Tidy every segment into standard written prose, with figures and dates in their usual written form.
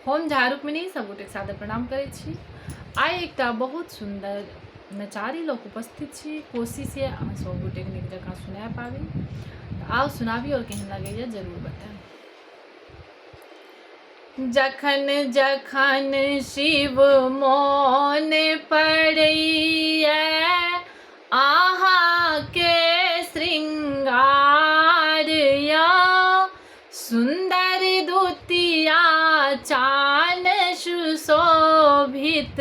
हम झा रुक्मिणी सब गोटे सादर प्रणाम करै छी। आइ एकटा बहुत सुंदर नचारी लोक उपस्थित छी। कोशिश है अहाँ सब गोटे नीक जकाँ सुना पाबी। आओ सुनाबी और केहन लगैए जरूर बताएं। जखन जखन शिव मोन पड़ैया आहा के श्रृंगार या सुंदर दुतिया चान सुशोभित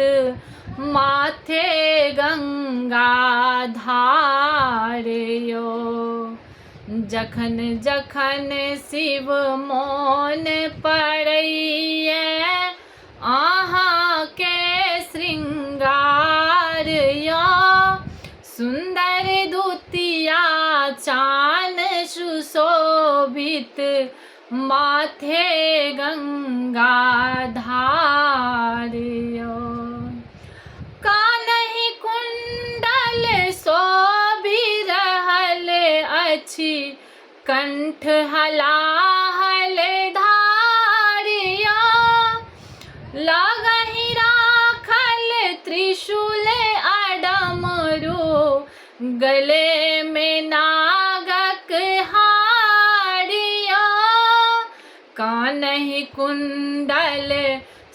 माथे गंगा धार यो। जखन जखन शिव मोन पड़ैया आहा के श्रृंगार या सुंदर दुतिया चान सुशोभित माथे गंगा धार यो। कान्हि कुंडल शोभि रहल अछि कंठ हलाहल धारिया लगहि राखल त्रिशूल अडमरू गले में नागक हारिया। कान्हि कुंडल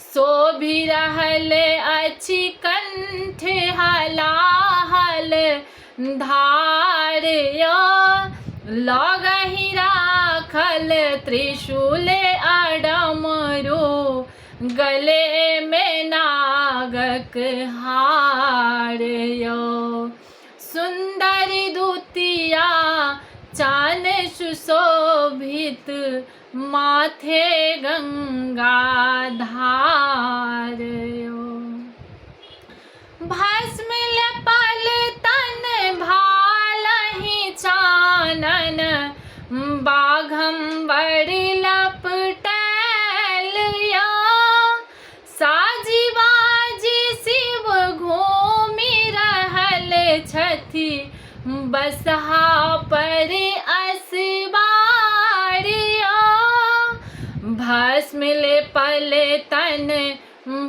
शोभि रहल अछि कंठ हलाहल धारिया लगहि राखल त्रिशूल अडमरू गले में नागक हार यो। सुंदर दुतिया चान सुशोभित माथे गंगा धार यो। भस्म लेपल तन भालहि चानन बाघंबर लपटैल या साजी बाजी शिव घूमि रहल छथि बसहा पर असवार या। भस्म लेपल तन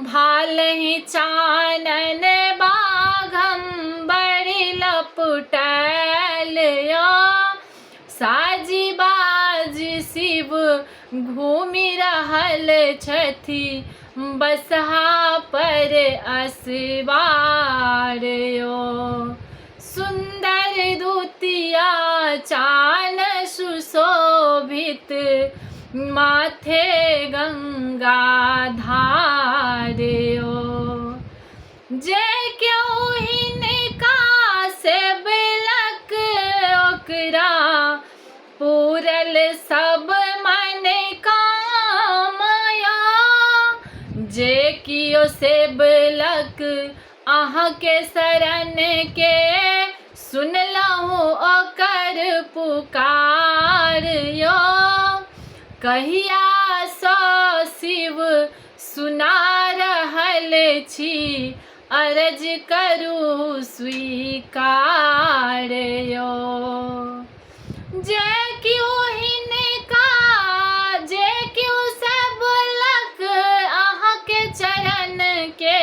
भालहि चानन बाघंबर लपटैल या साजी बाजी शिव घूमि रहल छथि बसहा पर असवार यो। सुंदर दुतिया चान सुशोभित माथे गंगा धार यो। जे क्यों हिनका से बिलक ओकरा पूरल सब मन कामया। जे कियो से बिलक अहाँ के शरण के सुनलहु ओकर पुकार यो। कहिया सो शिव सुना रहल छी अरज करू स्वीकार यो। जे क्यों हिनका जे क्यों सब लक अहाँ के चरण के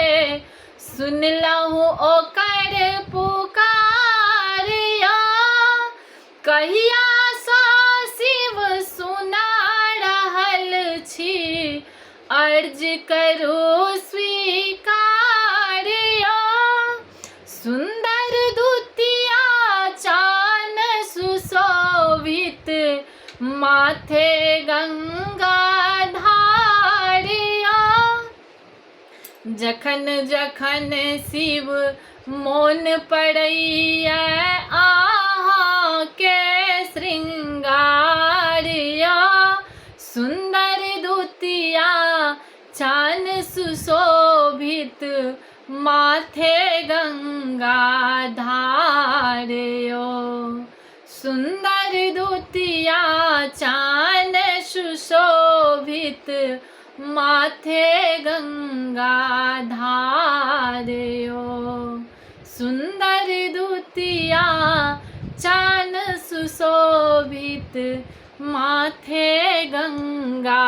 सुनलहु ओकर पुकार या। कहिया सो शिव सुना रहल छी अर्ज करू स्वीकार या। सुंदर दुतिया चान सुशोभित माथे गंगा धार या। जखन जखन शिव मोन पड़ैया आहा के श्रृंगार या सुंदर दुतिया चान सुशोभित माथे गंगा धार यो। सुंदर दुतिया चान सुशोभित माथे गंगा धार यो। सुंदर दुतिया चान सुशोभित माथे गंगा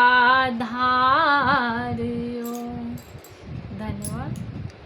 धार। धन्यवाद।